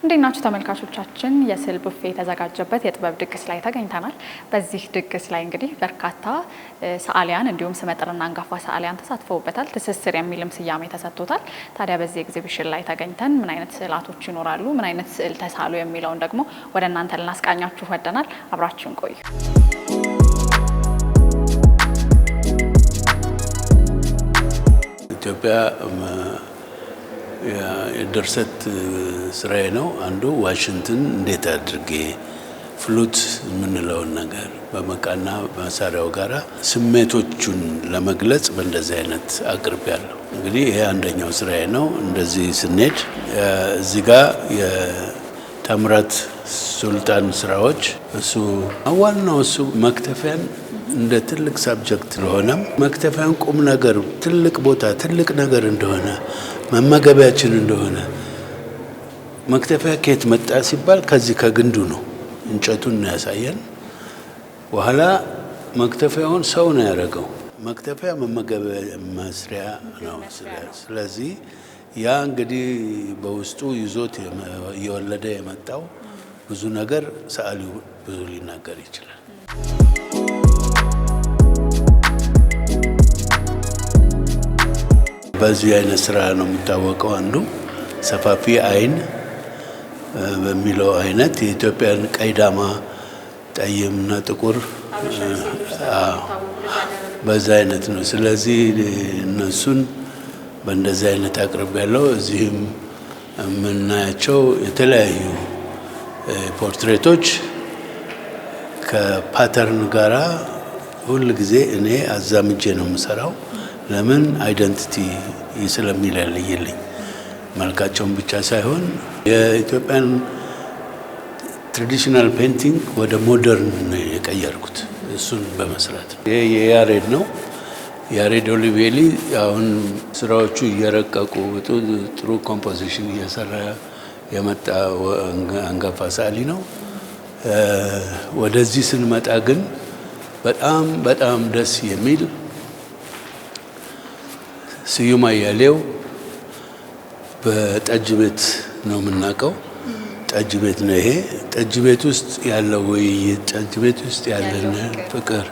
እንዴት ናችሁ ተመልካቾቻችን? የስዕል ቡፌ የተዘጋጀበት የጥበብ ድግስ ላይ ተገኝተናል። በዚህ ድግስ ላይ እንግዲህ በርካታ ሰዓሊያን እንዲሁም ስመጥርና አንጋፋ ሰዓሊያን ተሳትፈውበታል። ትስስር የሚልም ስያሜ ተሰጥቶታል። ታዲያ በዚህ ኤግዚቢሽን ላይ ተገኝተን ምን አይነት ስዕላቶች ይኖራሉ፣ ምን አይነት ስዕል ተሳሉ የሚለውን ደግሞ ወደ እናንተ ልናስቃኛችሁ ወደናል። አብራችሁን ቆዩ። ኢትዮጵያ የድርሰት ስራዬ ነው። አንዱ ዋሽንትን እንዴት አድርጌ ፍሉት የምንለውን ነገር በመቃና በመሳሪያው ጋራ ስሜቶቹን ለመግለጽ በእንደዚህ አይነት አቅርቤያለሁ። እንግዲህ ይሄ አንደኛው ስራዬ ነው። እንደዚህ ስንሄድ እዚህ ጋር የታምራት ሱልጣን ስራዎች እሱ ዋናው እሱ መክተፊያን እንደ ትልቅ ሳብጀክት ለሆነም መክተፊያን ቁም ነገር ትልቅ ቦታ ትልቅ ነገር እንደሆነ መመገቢያችን እንደሆነ መክተፊያ ከየት መጣ ሲባል ከዚህ ከግንዱ ነው። እንጨቱን ነው ያሳየን። በኋላ መክተፊያውን ሰው ነው ያደረገው። መክተፊያ መመገቢያ መስሪያ ነው። ስለዚህ ያ እንግዲህ በውስጡ ይዞት እየወለደ የመጣው ብዙ ነገር ሰዓሊው ብዙ ሊናገር ይችላል። በዚህ አይነት ስራ ነው የሚታወቀው። አንዱ ሰፋፊ አይን በሚለው አይነት የኢትዮጵያን ቀይ ዳማ፣ ጠይምና ጥቁር በዛ አይነት ነው። ስለዚህ እነሱን በእንደዚህ አይነት አቅርብ ያለው እዚህም የምናያቸው የተለያዩ ፖርትሬቶች ከፓተርን ጋራ ሁል ጊዜ እኔ አዛምጄ ነው የምሰራው። ለምን አይደንቲቲ ስለሚለይልኝ መልካቸውን ብቻ ሳይሆን የኢትዮጵያን ትራዲሽናል ፔንቲንግ ወደ ሞደርን የቀየርኩት እሱን በመስራት ነው። ይሄ የያሬድ ነው። ያሬድ ኦሊቬሊ አሁን ስራዎቹ እየረቀቁ ጥሩ ኮምፖዚሽን እየሰራ የመጣ አንጋፋ ሰዓሊ ነው። ወደዚህ ስንመጣ ግን በጣም ደስ የሚል ስዩም አያሌው በጠጅ ቤት ነው የምናውቀው። ጠጅ ቤት ነው ይሄ። ጠጅ ቤት ውስጥ ያለው ውይይት፣ ጠጅ ቤት ውስጥ ያለን ፍቅር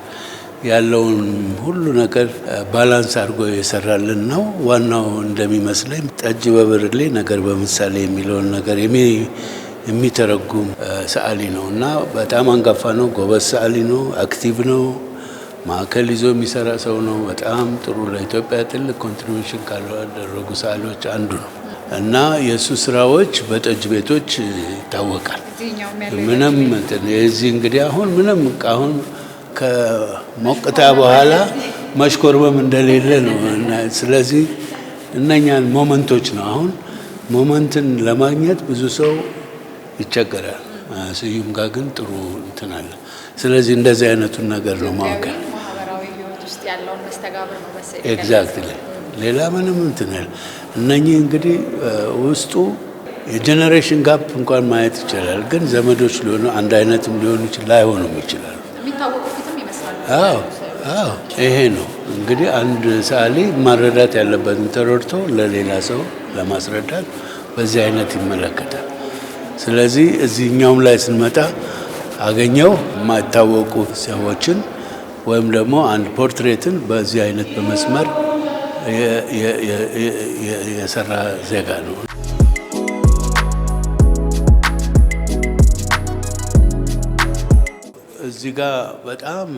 ያለውን ሁሉ ነገር ባላንስ አድርጎ የሰራልን ነው። ዋናው እንደሚመስለኝ ጠጅ በብርሌ ነገር በምሳሌ የሚለውን ነገር የሚተረጉም ሰዓሊ ነው እና በጣም አንጋፋ ነው። ጎበዝ ሰዓሊ ነው። አክቲቭ ነው። ማዕከል ይዞ የሚሰራ ሰው ነው። በጣም ጥሩ ለኢትዮጵያ ትልቅ ኮንትሪቢዩሽን ካደረጉ ሰዓሊዎች አንዱ ነው እና የእሱ ስራዎች በጠጅ ቤቶች ይታወቃል። ምንም የዚህ እንግዲህ አሁን ምንም አሁን ከሞቅታ በኋላ መሽኮርመም እንደሌለ ነው። ስለዚህ እነኛን ሞመንቶች ነው። አሁን ሞመንትን ለማግኘት ብዙ ሰው ይቸገራል። ስዩም ጋር ግን ጥሩ እንትን አለ። ስለዚህ እንደዚህ አይነቱን ነገር ነው ማወቅ ያለውን መስተጋብር ነው በስዕል ኤግዛክትሊ። ሌላ ምንም እንትን ያለ እነኚህ እንግዲህ ውስጡ የጄኔሬሽን ጋፕ እንኳን ማየት ይችላል። ግን ዘመዶች ሊሆኑ አንድ አይነትም ሊሆኑ ይችላል፣ ላይሆኑም ይችላሉ። የሚታወቁትም ይመስላል። ይሄ ነው እንግዲህ አንድ ሰዓሊ ማረዳት ያለበትን ተረድቶ ለሌላ ሰው ለማስረዳት በዚህ አይነት ይመለከታል። ስለዚህ እዚህኛውም ላይ ስንመጣ አገኘው የማይታወቁ ሰዎችን ወይም ደግሞ አንድ ፖርትሬትን በዚህ አይነት በመስመር የሰራ ዜጋ ነው። እዚህ ጋር በጣም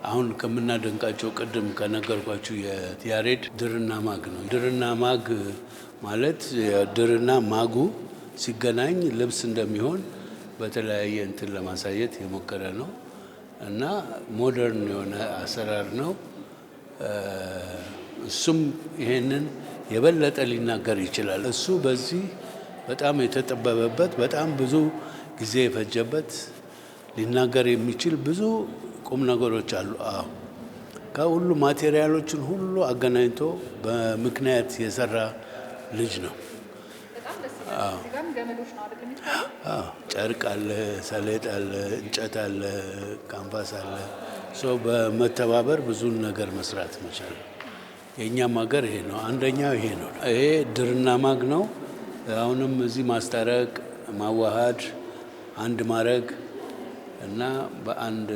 አሁን ከምናደንቃቸው ቅድም ከነገርኳችሁ የያሬድ ድርና ማግ ነው። ድርና ማግ ማለት ድርና ማጉ ሲገናኝ ልብስ እንደሚሆን በተለያየ እንትን ለማሳየት የሞከረ ነው እና ሞደርን የሆነ አሰራር ነው። እሱም ይሄንን የበለጠ ሊናገር ይችላል። እሱ በዚህ በጣም የተጠበበበት በጣም ብዙ ጊዜ የፈጀበት ሊናገር የሚችል ብዙ ቁም ነገሮች አሉ። ከሁሉ ማቴሪያሎችን ሁሉ አገናኝቶ በምክንያት የሰራ ልጅ ነው። ጨርቅ አለ፣ ሰሌጥ አለ፣ እንጨት አለ፣ ካንቫስ አለ። ሰው በመተባበር ብዙን ነገር መስራት መቻል። የእኛም ሀገር ይሄ ነው። አንደኛው ይሄ ነው። ይሄ ድርና ማግ ነው። አሁንም እዚህ ማስታረቅ፣ ማዋሃድ፣ አንድ ማድረግ እና በአንድ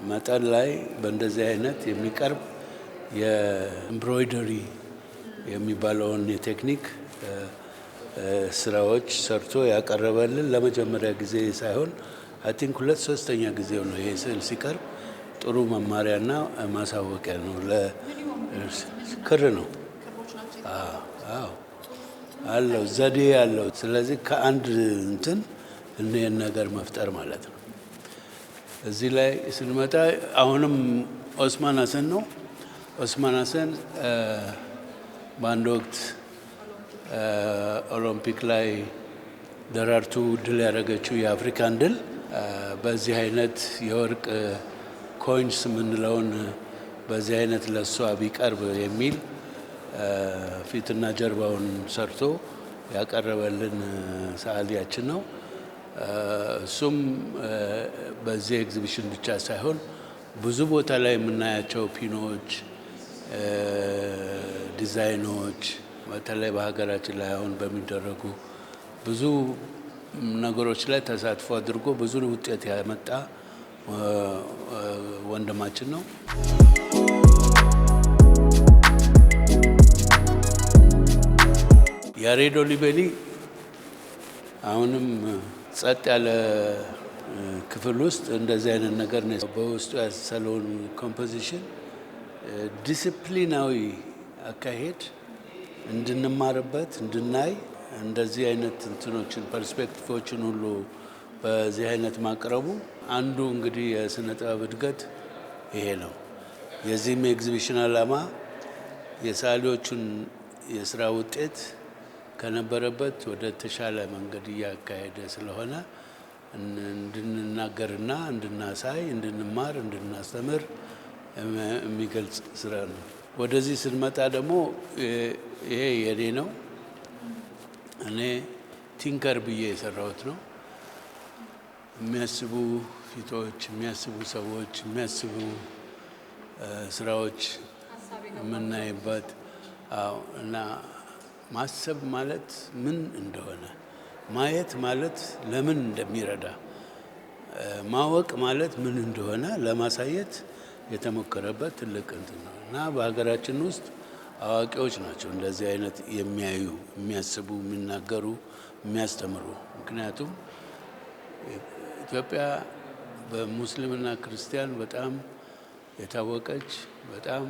መጠን ላይ በእንደዚህ አይነት የሚቀርብ የኤምብሮይደሪ የሚባለውን የቴክኒክ ስራዎች ሰርቶ ያቀረበልን ለመጀመሪያ ጊዜ ሳይሆን አይ ቲንክ 2/3ኛ ጊዜው ነው። ይሄ ስዕል ሲቀርብ ጥሩ መማሪያና ማሳወቂያ ነው። ለክር ነው አለው ዘዴ ያለው። ስለዚህ ከአንድ እንትን እኔን ነገር መፍጠር ማለት ነው። እዚህ ላይ ስንመጣ አሁንም ኦስማን ሀሰን ነው። ኦስማን ሀሰን በአንድ ወቅት ኦሎምፒክ ላይ ደራርቱ ድል ያደረገችው የአፍሪካን ድል በዚህ አይነት የወርቅ ኮይንስ የምንለውን በዚህ አይነት ለሷ ቢቀርብ የሚል ፊትና ጀርባውን ሰርቶ ያቀረበልን ሰዓሊያችን ነው። እሱም በዚህ ኤግዚቢሽን ብቻ ሳይሆን ብዙ ቦታ ላይ የምናያቸው ፒኖች፣ ዲዛይኖች በተለይ በሀገራችን ላይ አሁን በሚደረጉ ብዙ ነገሮች ላይ ተሳትፎ አድርጎ ብዙ ውጤት ያመጣ ወንድማችን ነው። ያሬዶ ሊበሊ አሁንም ጸጥ ያለ ክፍል ውስጥ እንደዚህ አይነት ነገር ነው። በውስጡ ያሰለውን ኮምፖዚሽን ዲስፕሊናዊ አካሄድ እንድንማርበት እንድናይ እንደዚህ አይነት እንትኖችን ፐርስፔክቲቮችን ሁሉ በዚህ አይነት ማቅረቡ አንዱ እንግዲህ የስነ ጥበብ እድገት ይሄ ነው። የዚህም ኤግዚቢሽን ዓላማ የሰዓሊዎቹን የስራ ውጤት ከነበረበት ወደ ተሻለ መንገድ እያካሄደ ስለሆነ እንድንናገርና እንድናሳይ፣ እንድንማር፣ እንድናስተምር የሚገልጽ ስራ ነው። ወደዚህ ስንመጣ ደግሞ ይሄ የኔ ነው። እኔ ቲንከር ብዬ የሰራሁት ነው። የሚያስቡ ፊቶች፣ የሚያስቡ ሰዎች፣ የሚያስቡ ስራዎች የምናይበት እና ማሰብ ማለት ምን እንደሆነ፣ ማየት ማለት ለምን እንደሚረዳ፣ ማወቅ ማለት ምን እንደሆነ ለማሳየት የተሞከረበት ትልቅ እንትን ነው እና በሀገራችን ውስጥ አዋቂዎች ናቸው እንደዚህ አይነት የሚያዩ፣ የሚያስቡ፣ የሚናገሩ፣ የሚያስተምሩ። ምክንያቱም ኢትዮጵያ በሙስሊምና ክርስቲያን በጣም የታወቀች በጣም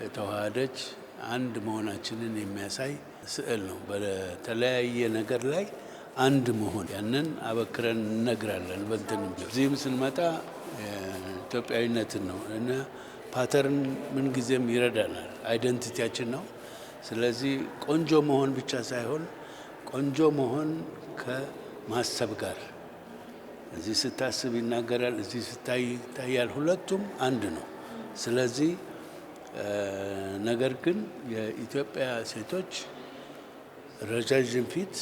የተዋሃደች አንድ መሆናችንን የሚያሳይ ስዕል ነው። በተለያየ ነገር ላይ አንድ መሆን ያንን አበክረን እነግራለን። በእንትን እዚህም ስንመጣ ኢትዮጵያዊነትን ነው እና ፓተርን ምንጊዜም ይረዳናል፣ አይደንቲቲያችን ነው። ስለዚህ ቆንጆ መሆን ብቻ ሳይሆን ቆንጆ መሆን ከማሰብ ጋር እዚህ ስታስብ ይናገራል፣ እዚህ ስታይ ይታያል። ሁለቱም አንድ ነው። ስለዚህ ነገር ግን የኢትዮጵያ ሴቶች ረጃጅም ፊት፣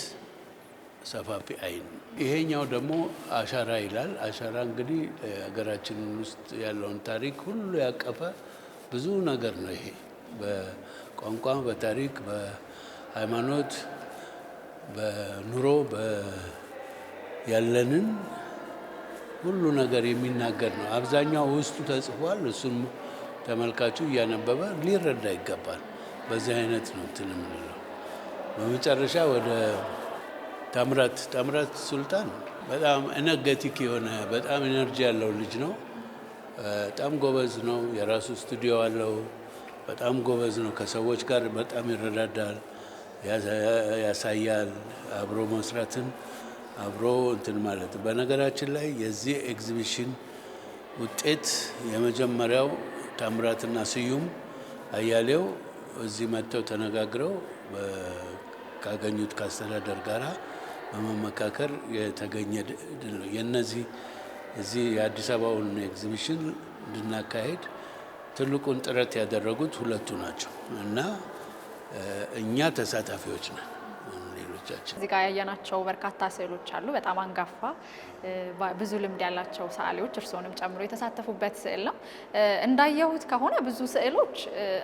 ሰፋፊ አይን። ይሄኛው ደግሞ አሻራ ይላል። አሻራ እንግዲህ ሀገራችን ውስጥ ያለውን ታሪክ ሁሉ ያቀፈ ብዙ ነገር ነው። ይሄ በቋንቋ፣ በታሪክ፣ በሃይማኖት፣ በኑሮ ያለንን ሁሉ ነገር የሚናገር ነው። አብዛኛው ውስጡ ተጽፏል። እሱም ተመልካቹ እያነበበ ሊረዳ ይገባል። በዚህ አይነት ነው እንትን የምንለው። በመጨረሻ ወደ ታምራት ሱልጣን በጣም ኤነርጌቲክ የሆነ በጣም ኤነርጂ ያለው ልጅ ነው። በጣም ጎበዝ ነው። የራሱ ስቱዲዮ አለው። በጣም ጎበዝ ነው። ከሰዎች ጋር በጣም ይረዳዳል፣ ያሳያል። አብሮ መስራትን አብሮ እንትን ማለት። በነገራችን ላይ የዚህ ኤግዚቢሽን ውጤት የመጀመሪያው ታምራትና ስዩም አያሌው እዚህ መጥተው ተነጋግረው ካገኙት ከአስተዳደር ጋራ በመመካከር የተገኘ ድል ነው። የነዚህ እዚህ የአዲስ አበባውን ኤግዚቢሽን እንድናካሄድ ትልቁን ጥረት ያደረጉት ሁለቱ ናቸው እና እኛ ተሳታፊዎች ነን። ሰዓሊዎቻችን። እዚህ ጋር ያየናቸው በርካታ ስዕሎች አሉ። በጣም አንጋፋ ብዙ ልምድ ያላቸው ሰዓሊዎች እርስዎንም ጨምሮ የተሳተፉበት ስዕል ነው። እንዳየሁት ከሆነ ብዙ ስዕሎች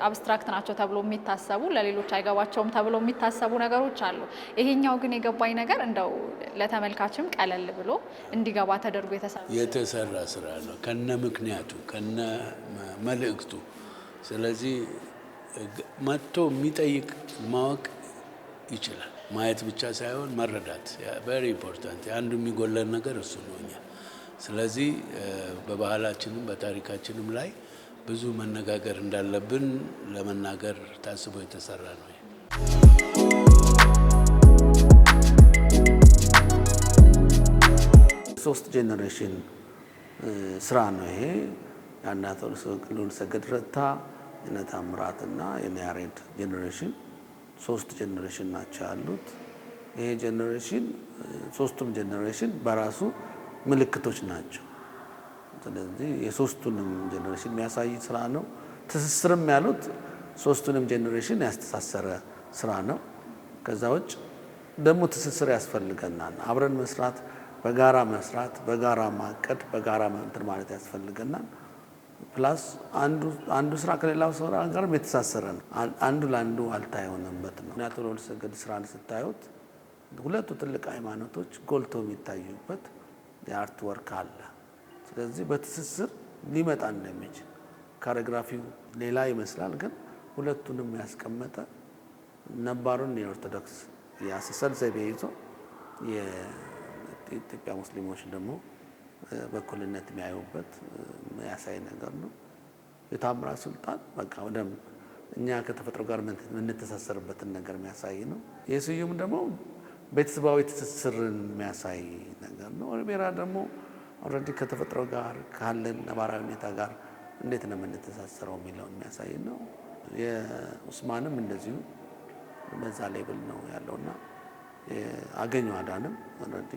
አብስትራክት ናቸው ተብሎ የሚታሰቡ ለሌሎች አይገባቸውም ተብሎ የሚታሰቡ ነገሮች አሉ። ይሄኛው ግን የገባኝ ነገር እንደው ለተመልካችም ቀለል ብሎ እንዲገባ ተደርጎ የተሰራ ስራ ነው ከነ ምክንያቱ ከነ መልእክቱ። ስለዚህ መጥቶ የሚጠይቅ ማወቅ ይችላል። ማየት ብቻ ሳይሆን መረዳት ቬሪ ኢምፖርታንት። አንዱ የሚጎለን ነገር እሱ ነው እኛ። ስለዚህ በባህላችንም በታሪካችንም ላይ ብዙ መነጋገር እንዳለብን ለመናገር ታስቦ የተሰራ ነው። ሶስት ጄኔሬሽን ስራ ነው ይሄ። የአቶ ልዑል ሰገድ ረታ፣ የነ ታምራትና የነ ያሬድ ጄኔሬሽን ሶስት ጄኔሬሽን ናቸው ያሉት። ይሄ ጄኔሬሽን ሶስቱም ጄኔሬሽን በራሱ ምልክቶች ናቸው። ስለዚህ የሶስቱንም ጄኔሬሽን የሚያሳይ ስራ ነው። ትስስርም ያሉት ሶስቱንም ጄኔሬሽን ያስተሳሰረ ስራ ነው። ከዛ ውጭ ደግሞ ትስስር ያስፈልገናል። አብረን መስራት፣ በጋራ መስራት፣ በጋራ ማቀድ፣ በጋራ እንትን ማለት ያስፈልገናል። ፕላስ አንዱ ስራ ከሌላው ስራ ጋርም የተሳሰረ ነው። አንዱ ለአንዱ አልታ የሆነበት ነው። አቶ ልዑል ሰገድ ስራን ስታዩት ሁለቱ ትልቅ ሃይማኖቶች ጎልቶ የሚታዩበት የአርት ወርክ አለ። ስለዚህ በትስስር ሊመጣ እንደሚችል ካሪግራፊው ሌላ ይመስላል፣ ግን ሁለቱንም ያስቀመጠ ነባሩን የኦርቶዶክስ የአሰሳል ዘይቤ ይዞ የኢትዮጵያ ሙስሊሞች ደግሞ በኩልነት የሚያዩበት ያሳይ ነገር ነው። የታምራት ሱልጣን በቃ ወደም እኛ ከተፈጥሮ ጋር የምንተሳሰርበትን ነገር የሚያሳይ ነው። የስዩም ደግሞ ቤተሰባዊ ትስስርን የሚያሳይ ነገር ነው። ኦሊቬራ ደግሞ ኦልሬዲ ከተፈጥሮ ጋር ካለን ነባራዊ ሁኔታ ጋር እንዴት ነው የምንተሳሰረው የሚለውን የሚያሳይ ነው። የኡስማንም እንደዚሁ በዛ ሌብል ነው ያለውና አገኘሁ አዳንም ኦልሬዲ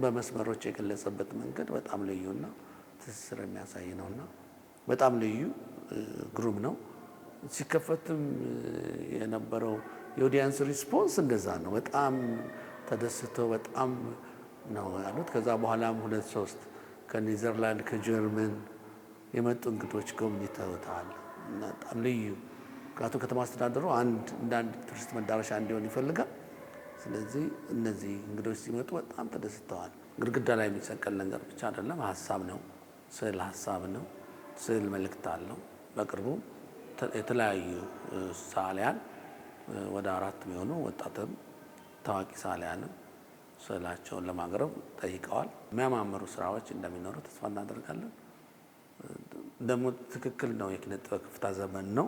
በመስመሮች የገለጸበት መንገድ በጣም ልዩና ትስስር የሚያሳይ ነውና በጣም ልዩ ግሩም ነው። ሲከፈትም የነበረው የኦዲየንስ ሪስፖንስ እንደዛ ነው። በጣም ተደስተው በጣም ነው ያሉት። ከዛ በኋላም 2-3 ከኔዘርላንድ ከጀርመን የመጡ እንግዶች ጎብኝተውታል እና በጣም ልዩ ምክንያቱም ከተማ አስተዳደሩ እንደ አንድ ቱሪስት መዳረሻ እንዲሆን ይፈልጋል። ስለዚህ እነዚህ እንግዶች ሲመጡ በጣም ተደስተዋል። ግድግዳ ላይ የሚሰቀል ነገር ብቻ አይደለም፣ ሀሳብ ነው። ስዕል ሀሳብ ነው። ስዕል መልእክት አለው። በቅርቡ የተለያዩ ሰዓሊያን ወደ 4 የሚሆኑ ወጣትም ታዋቂ ሰዓሊያንም ስዕላቸውን ለማቅረብ ጠይቀዋል። የሚያማምሩ ስራዎች እንደሚኖሩ ተስፋ እናደርጋለን። ደግሞ ትክክል ነው። የኪነ ጥበብ ከፍታ ዘመን ነው።